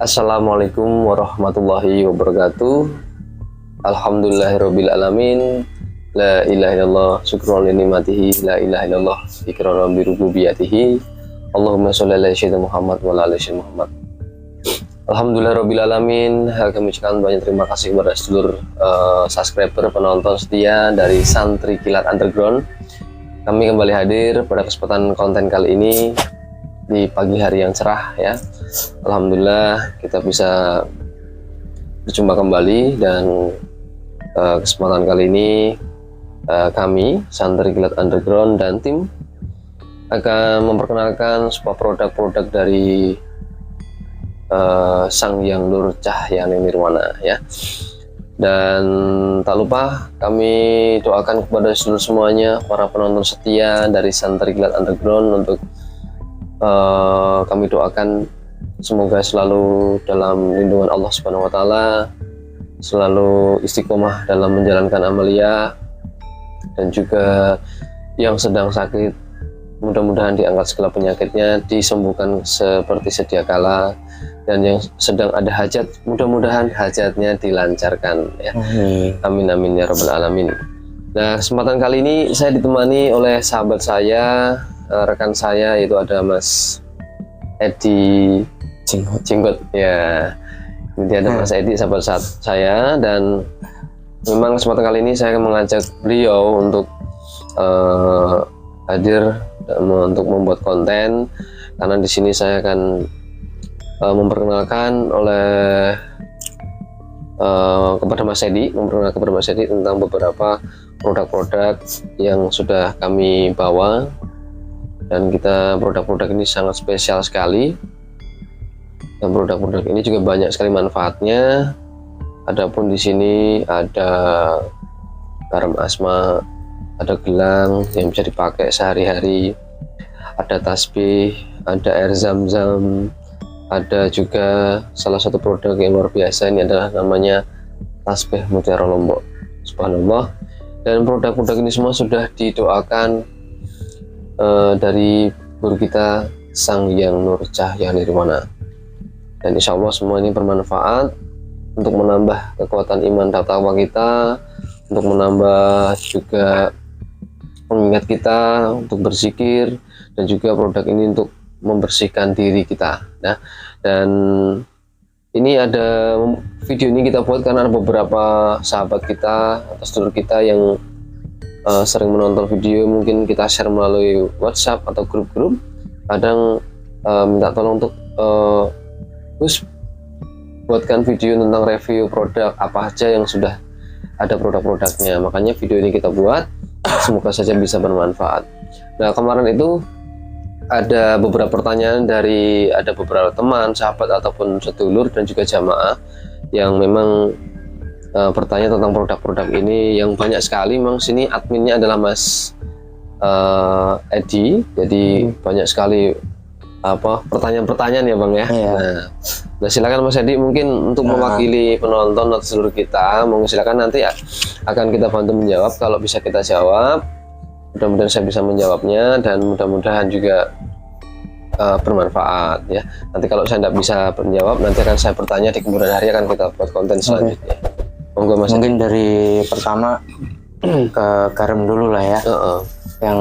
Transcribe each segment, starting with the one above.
Assalamualaikum warahmatullahi wabarakatuh. Alhamdulillahirabbil alamin. La ilaha illallah syukran li nikmatihi, la ilaha illallah iqraran bi rububiyyatihi. Allahumma sholli ala sayyidina Muhammad wa ala ali sayyidina Muhammad. Alhamdulillahirabbil alamin. Kami ucapkan banyak terima kasih kepada seluruh subscriber, penonton setia dari Santri Kilat Underground. Kami kembali hadir pada kesempatan konten kali ini di pagi hari yang cerah ya. Alhamdulillah kita bisa berjumpa kembali dan kesempatan kali ini kami Santri Kilat Underground dan tim akan memperkenalkan sebuah produk-produk dari Sang Hyang Nur Cahyani Nirwana ya. Dan tak lupa kami doakan kepada seluruh semuanya para penonton setia dari Santri Kilat Underground untuk kami doakan semoga selalu dalam lindungan Allah Subhanahu wa taala, selalu istiqomah dalam menjalankan amalia, dan juga yang sedang sakit mudah-mudahan diangkat segala penyakitnya, disembuhkan seperti sedia kala, dan yang sedang ada hajat mudah-mudahan hajatnya dilancarkan ya. Amin amin ya rabbal alamin. Nah, kesempatan kali ini saya ditemani oleh sahabat saya, rekan saya, yaitu ada Mas Edi Jenggot ya. Ini ada Mas Edi, sahabat saya, dan memang kesempatan kali ini saya akan mengajak beliau untuk hadir untuk membuat konten, karena di sini saya akan memperkenalkan kepada Mas Edi tentang beberapa produk-produk yang sudah kami bawa. Dan produk-produk ini sangat spesial sekali, dan produk-produk ini juga banyak sekali manfaatnya. Adapun di sini ada garam asma, ada gelang yang bisa dipakai sehari-hari, ada tasbih, ada air zam-zam, ada juga salah satu produk yang luar biasa, ini adalah namanya tasbih mutiara Lombok. Subhanallah. Dan produk-produk ini semua sudah didoakan dari guru kita Sang Hyang Nur Cahyani Nirwana, dan insya Allah semua ini bermanfaat untuk menambah kekuatan iman dan takwa kita, untuk menambah juga pengingat kita untuk berzikir, dan juga produk ini untuk membersihkan diri kita. Nah, dan ini ada video ini kita buat karena ada beberapa sahabat kita atau sedulur kita yang sering menonton video, mungkin kita share melalui WhatsApp atau grup-grup, kadang minta tolong untuk Gus buatkan video tentang review produk apa aja yang sudah ada produk-produknya. Makanya video ini kita buat, semoga saja bisa bermanfaat. Nah, kemarin itu ada beberapa pertanyaan dari beberapa teman, sahabat ataupun sedulur dan juga jamaah yang memang bertanya tentang produk-produk ini yang banyak sekali. Memang sini adminnya adalah Mas Edi, jadi banyak sekali pertanyaan-pertanyaan ya Bang ya. Nah, silakan Mas Edi mungkin untuk mewakili penonton atau seluruh kita, monggo silakan, nanti akan kita bantu menjawab. Kalau bisa kita jawab, mudah-mudahan saya bisa menjawabnya, dan mudah-mudahan juga bermanfaat ya. Nanti kalau saya tidak bisa menjawab, nanti akan saya bertanya di kemudian hari, akan kita buat konten selanjutnya. Monggo Mas. Mungkin dari pertama ke garam dulu lah ya. Yang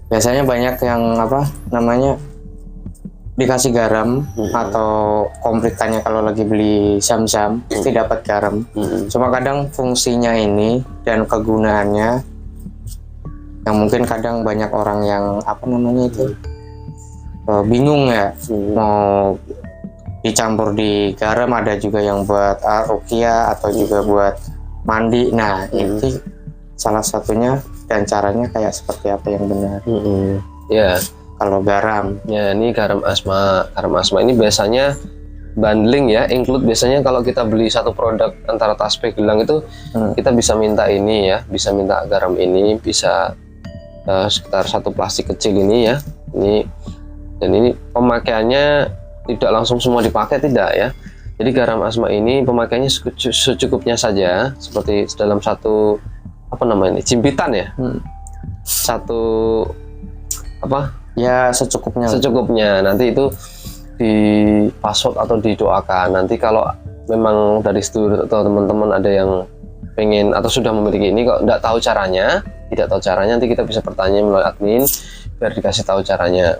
biasanya banyak yang dikasih garam atau komplitannya kalau lagi beli zam-zam pasti dapat garam. Cuma kadang fungsinya ini dan kegunaannya yang mungkin kadang banyak orang yang bingung ya, mau dicampur di garam, ada juga yang buat ruqyah atau juga buat mandi. Nah, ini salah satunya dan caranya kayak seperti apa yang benar. Ya, kalau garam ya, ini garam asma ini biasanya bundling ya, include. Biasanya kalau kita beli satu produk antara tasbih, gelang itu kita bisa minta ini ya, bisa minta garam ini, bisa sekitar satu plastik kecil ini ya, ini. Dan ini pemakaiannya tidak langsung semua dipakai, tidak ya. Jadi garam asma ini pemakaiannya secukupnya saja, seperti dalam satu jimpitan ya. Satu ya secukupnya. Nanti itu di password atau didoakan. Nanti kalau memang dari sedulur atau teman-teman ada yang pengen atau sudah memiliki ini kok tidak tahu caranya, nanti kita bisa bertanya melalui admin biar dikasih tahu caranya.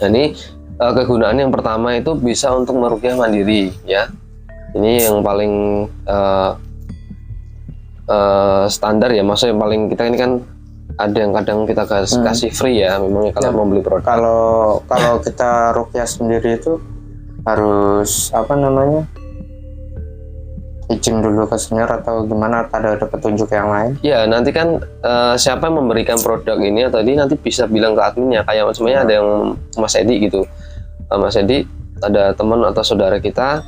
Nah, ini kegunaan yang pertama itu bisa untuk meruqyah mandiri ya. Ini yang paling standar ya, maksudnya yang paling kita ini kan ada yang kadang kita kasih free ya, memang kalau mau beli produk. Kalau kita ruqyah sendiri itu harus apa namanya, izin dulu ke senior atau gimana, atau ada petunjuk yang lain? Ya nanti kan siapa yang memberikan produk ini atau ini nanti bisa bilang ke adminnya, kayak semuanya ada yang Mas Edi gitu. Mas Edi ada teman atau saudara kita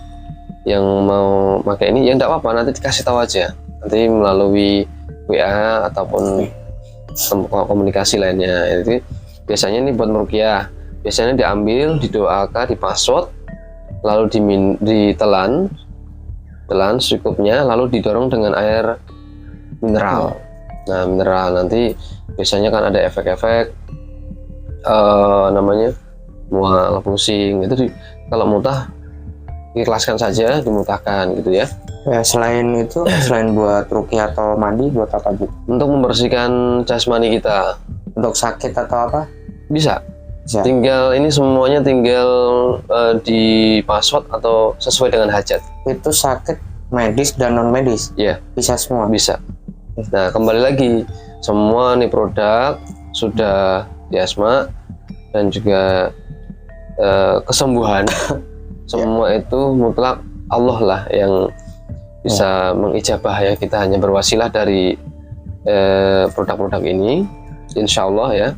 yang mau pakai ini, ya enggak apa-apa, nanti dikasih tahu aja nanti melalui WA ataupun komunikasi lainnya. Jadi biasanya ini buat meruqyah, biasanya diambil, didoakan, dipasot, lalu ditelan secukupnya, lalu didorong dengan air mineral. Nah, mineral nanti biasanya kan ada efek-efek namanya mual, pusing, itu kalau muntah ikhlaskan saja, dimutahkan gitu ya. Ya, selain itu, selain buat ruqyah atau mandi, buat apa Bu? Untuk membersihkan jasmani kita. Untuk sakit atau apa? Bisa. Bisa. Tinggal ini semuanya tinggal di password atau sesuai dengan hajat. Itu sakit medis dan non medis? Ya, Bisa semua? bisa. Nah, kembali lagi, semua nih produk sudah diasma dan juga kesembuhan. Semua itu mutlak Allah lah yang bisa mengijabah ya. Kita hanya berwasilah dari produk-produk ini, insya Allah ya.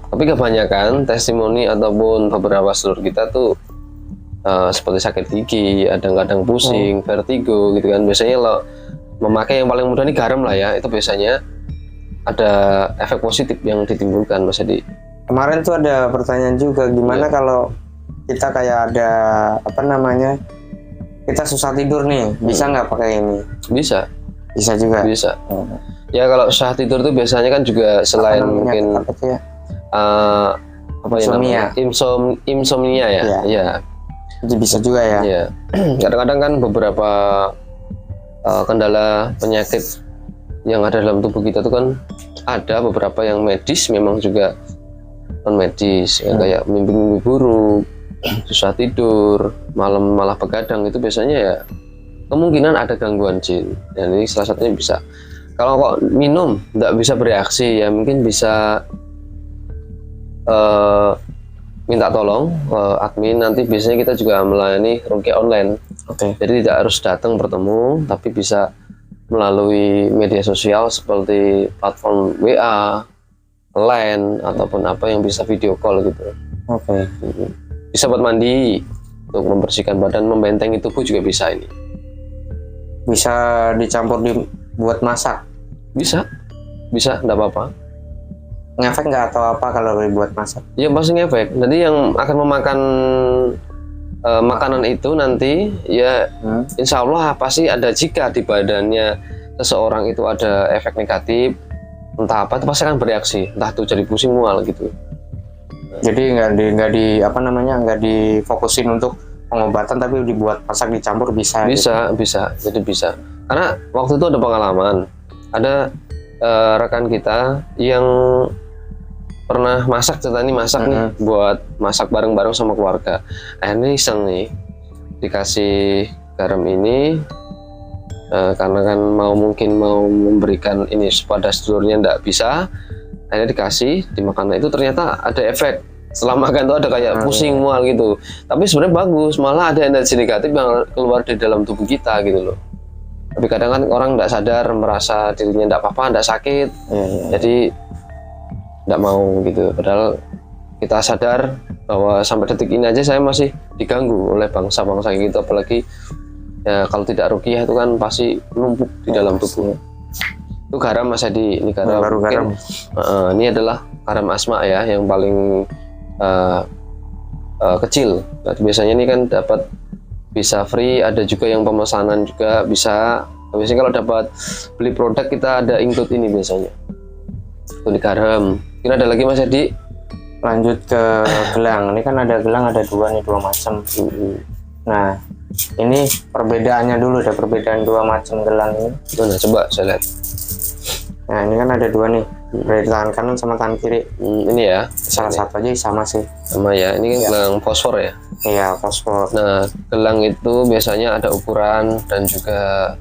Tapi kebanyakan testimoni ataupun beberapa sedulur kita tuh seperti sakit gigi, kadang-kadang pusing, vertigo gitu kan. Biasanya kalau memakai yang paling mudah ini garam lah ya, itu biasanya ada efek positif yang ditimbulkan Mas Edi. Kemarin tuh ada pertanyaan juga, gimana kalau kita kayak ada apa namanya, kita susah tidur nih, bisa nggak pakai ini? Bisa juga. Bisa. Ya kalau susah tidur tuh biasanya kan juga selain mungkin ya? apa ya namanya, insomnia ya. Ya. Itu bisa juga ya. Iya. Kadang-kadang kan beberapa kendala penyakit yang ada dalam tubuh kita tuh kan ada beberapa yang medis, memang juga non medis ya, kayak mimpi-mimpi buruk, susah tidur, malam malah begadang, itu biasanya ya kemungkinan ada gangguan jin. Dan ini salah satunya bisa. Kalau kok minum nggak bisa bereaksi ya mungkin bisa minta tolong admin, nanti biasanya kita juga melayani ruqyah online. Jadi tidak harus datang bertemu, tapi bisa melalui media sosial seperti platform WA, Line, ataupun apa yang bisa video call gitu. Bisa buat mandi, untuk membersihkan badan, membentengi tubuh juga bisa ini. Bisa dicampur buat masak? Bisa, enggak apa-apa. Ngefek nggak atau apa kalau dibuat masak? Ya pasti ngefek. Jadi yang akan memakan makanan itu nanti ya insya Allah pasti ada, jika di badannya seseorang itu ada efek negatif, entah apa, itu pasti akan bereaksi, entah itu jadi pusing, mual gitu. Jadi nggak difokusin untuk pengobatan, tapi dibuat masak, dicampur bisa. Jadi bisa. Karena waktu itu ada pengalaman, ada rekan kita yang pernah masak, nih buat masak bareng-bareng sama keluarga. Akhirnya iseng nih dikasih garam ini karena kan mungkin mau memberikan ini pada sedulurnya, nggak bisa, akhirnya dikasih dimakan. Itu ternyata ada efek setelah makan tuh, ada kayak pusing, mual gitu. Tapi sebenarnya bagus, malah ada energi negatif yang keluar dari dalam tubuh kita gitu loh. Tapi kadang kan orang nggak sadar, merasa dirinya nggak apa-apa, nggak sakit, jadi nggak mau gitu. Padahal kita sadar bahwa sampai detik ini aja saya masih diganggu oleh bangsa-bangsa gitu, apalagi ya kalau tidak ruqyah itu kan pasti numpuk di dalam tubuh. Itu garam Mas Adi, ini garam. Garam. Ini adalah garam asma ya, yang paling kecil. Nah, biasanya ini kan dapat bisa free, ada juga yang pemesanan juga bisa. Biasanya kalau dapat beli produk kita ada include ini biasanya. Ini garam. Kira ada lagi Mas Adi? lanjut ke gelang. Ini kan ada gelang, ada dua nih, dua macam. Nah, ini perbedaannya dulu, ada perbedaan dua macam gelang ini. Mana coba saya lihat. Nah, ini kan ada dua nih, dari tangan kanan sama tangan kiri. Ini ya, Salah satu aja sama sih. sama ya. Ini kan Iya. gelang fosfor ya. Iya, fosfor. Nah, gelang itu biasanya ada ukuran dan juga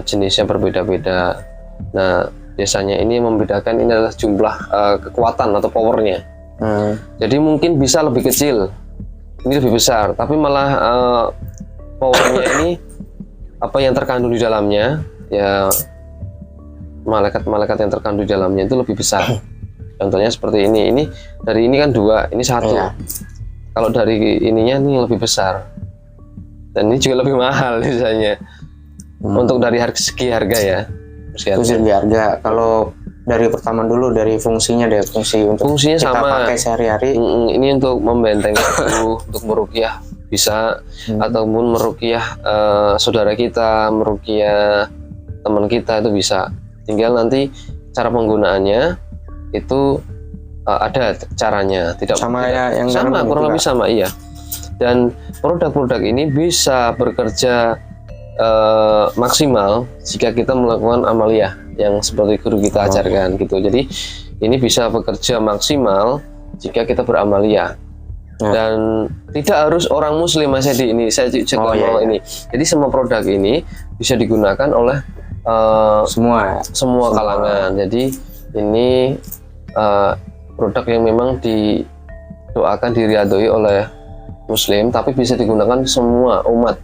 jenisnya berbeda-beda. Nah, biasanya ini membedakan ini adalah jumlah kekuatan atau powernya. Jadi mungkin bisa lebih kecil, ini lebih besar, tapi malah powernya ini apa yang terkandung di dalamnya ya, malaikat-malaikat yang terkandung di dalamnya itu lebih besar. Contohnya seperti ini dari ini kan dua, ini satu. Iya. Kalau dari ininya ini lebih besar dan ini juga lebih mahal biasanya. Untuk dari segi harga ya. Itu segi harga. Kalau dari pertama dulu, dari fungsinya deh, Fungsinya kita sama. pakai sehari-hari. Ini untuk membenteng tubuh, untuk meruqyah bisa, ataupun meruqyah saudara kita, meruqyah teman kita itu bisa. Tinggal nanti cara penggunaannya itu ada caranya, tidak Sama ya, yang sama, dalam kurang juga. lebih sama, iya. Dan produk-produk ini bisa bekerja maksimal jika kita melakukan amaliyah yang seperti guru kita ajarkan gitu. Jadi ini bisa bekerja maksimal jika kita beramaliyah. Dan tidak harus orang muslim, Mas Edi, ini saya cek ini. Jadi semua produk ini bisa digunakan oleh semua kalangan. Jadi ini produk yang memang didoakan, diriadoi oleh muslim, tapi bisa digunakan semua umat.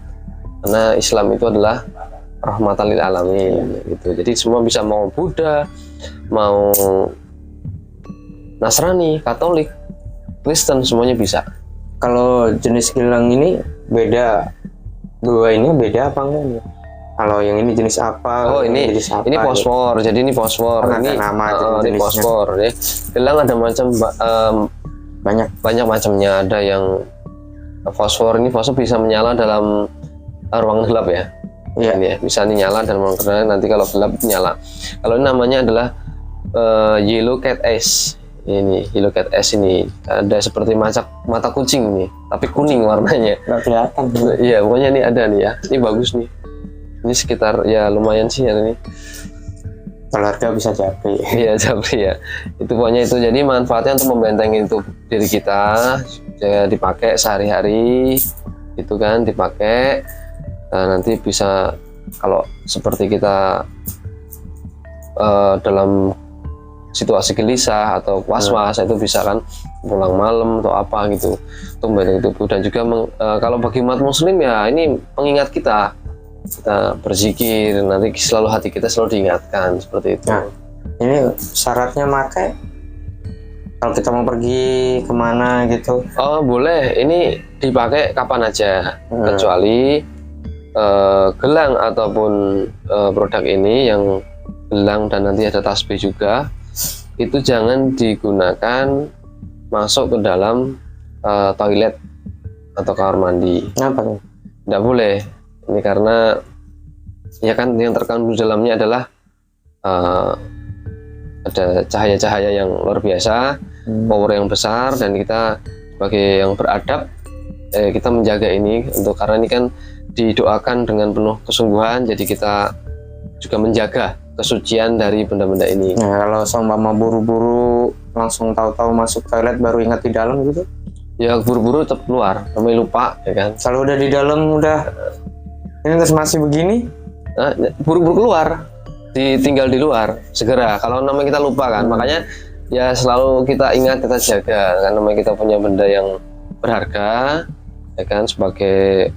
Karena Islam itu adalah rahmatan lil alamin gitu. Jadi semua bisa, mau Buddha, mau Nasrani, Katolik, Kristen, semuanya bisa. Kalau jenis gelang ini beda, dua ini beda apa enggak? Kalau yang ini jenis apa? Oh, ini jenis apa, ini fosfor. gitu. Jadi ini fosfor. Ada Ini nama ini jenisnya. fosfor. Ya. Gelang ada banyak macamnya. Ada yang fosfor. Ini fosfor bisa menyala dalam ruangan gelap ya. Iya. Ini ya, bisa nih nyala dan ruangan, nanti kalau gelap nyala. Kalau ini namanya adalah yellow cat eyes. Ini yellow cat eyes ini ada seperti mata kucing nih, tapi kuning warnanya. Nggak kelihatan. Iya, pokoknya ini ada nih ya. Ini bagus nih. Ini sekitar ya lumayan sih ya ini. Kalau harga bisa japri. Iya, japri ya. Itu pokoknya itu. Jadi manfaatnya untuk membentengi itu diri kita, ya, dipakai sehari-hari, itu kan dipakai. Nah, nanti bisa kalau seperti kita dalam situasi gelisah atau was-was, itu bisa kan pulang malam atau apa gitu untuk membentengi tubuh. Dan juga kalau bagi umat muslim ya ini pengingat kita berzikir, nanti selalu hati kita selalu diingatkan seperti itu. Nah, ini syaratnya pakai kalau kita mau pergi kemana gitu. Oh, boleh, ini dipakai kapan aja, kecuali gelang ataupun produk ini yang gelang dan nanti ada tasbih juga, itu jangan digunakan masuk ke dalam toilet atau kamar mandi. Kenapa nih? Tidak boleh. Ini karena ya kan yang terkandung di dalamnya adalah ada cahaya-cahaya yang luar biasa, power yang besar, dan kita sebagai yang beradab kita menjaga ini karena ini kan didoakan dengan penuh kesungguhan, jadi kita juga menjaga kesucian dari benda-benda ini. Nah, kalau seumpama buru-buru langsung tahu-tahu masuk toilet baru ingat di dalam gitu, Ya buru-buru tetap keluar, namanya lupa ya kan. kalau udah di dalam udah ini terus masih begini, Nah, buru-buru keluar, ditinggal di luar segera. Kalau namanya kita lupa kan, makanya ya selalu kita ingat, kita jaga, kan namanya kita punya benda yang berharga, ya kan, sebagai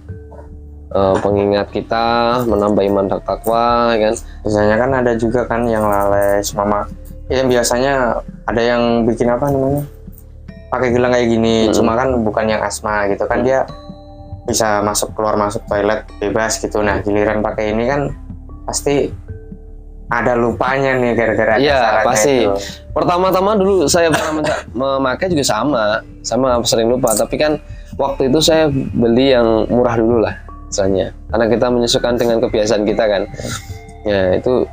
pengingat kita, menambah iman dan takwa, ya kan. biasanya kan ada juga kan yang lalai mama. Ya biasanya ada yang bikin apa namanya, pakai gelang kayak gini, cuma kan bukan yang asma gitu kan, dia bisa masuk keluar masuk toilet bebas gitu. Nah giliran pakai ini kan pasti ada lupanya nih gara-gara ada Iya, syaratnya pasti. itu. Pertama-tama dulu saya pernah memakai juga sama sering lupa. Tapi kan waktu itu saya beli yang murah dulu lah, misalnya. Karena kita menyesuaikan dengan kebiasaan kita kan. Ya itu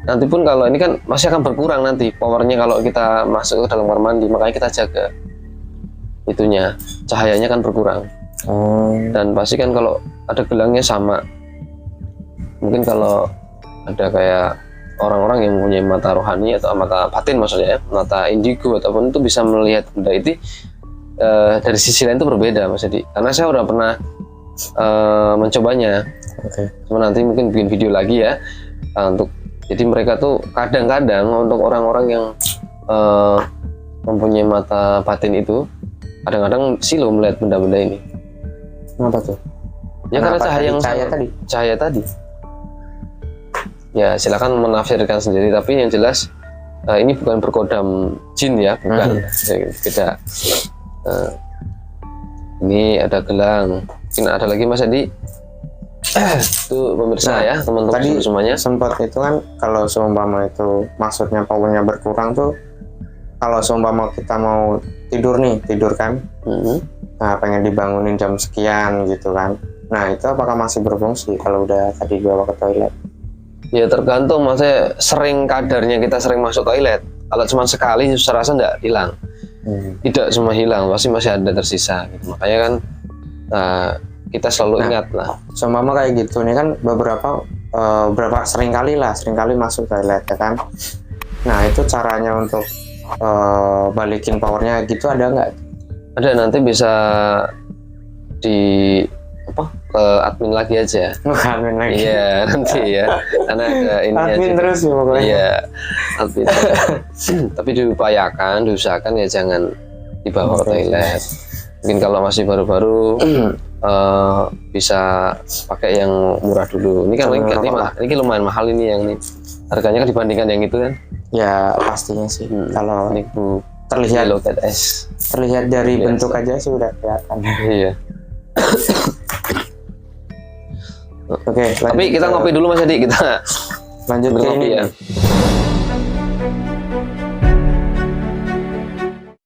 nanti pun kalau ini kan masih akan berkurang nanti powernya kalau kita masuk ke dalam kamar mandi, makanya kita jaga itunya, cahayanya kan berkurang. Dan pasti kan kalau ada gelangnya sama, mungkin kalau ada kayak orang-orang yang mempunyai mata rohani atau mata batin maksudnya ya, mata indigo ataupun itu bisa melihat benda itu dari sisi lain itu berbeda Mas Edi, karena saya udah pernah mencobanya. Cuma nanti mungkin bikin video lagi ya, untuk jadi mereka tuh kadang-kadang untuk orang-orang yang mempunyai mata batin itu kadang-kadang silau melihat benda-benda ini. Kenapa tuh? Ya karena cahaya tadi. Ya silakan menafsirkan sendiri, tapi yang jelas ini bukan berkodam jin ya, bukan. Beda. Ini ada gelang, mungkin ada lagi Mas Edi. Itu pemirsa ya, teman-teman tadi semuanya. Sempat itu kan kalau seumpama itu maksudnya powernya berkurang tuh, kalau seumpama kita mau tidur kan, nah pengen dibangunin jam sekian gitu kan, nah itu apakah masih berfungsi kalau udah tadi bawa ke toilet? Ya tergantung, maksudnya sering kadarnya kita sering masuk toilet. Kalau cuma sekali saya rasa enggak hilang. Tidak semua hilang, pasti masih ada tersisa gitu. Makanya kan kita selalu ingat lah. Seumpama kayak gitu nih kan berapa sering kali masuk toilet ya kan. Nah itu caranya untuk balikin powernya gitu ada nggak? Ada, nanti bisa di ke admin lagi aja. Admin lagi. Iya nanti ya, karena ada ini admin aja. Terus ya pokoknya. Iya admin. Tapi diusahakan ya jangan dibawa ke toilet. Mungkin kalau masih baru-baru bisa pakai yang murah dulu. Ini kan ini lumayan mahal ini yang ini. Harganya kan dibandingkan yang itu kan? Ya pastinya sih. Kalau ini terlihat dari bentuk aja sih udah kelihatan. Iya. Oke, tapi kita ngopi dulu Mas Edi, kita lanjut ke ini ya.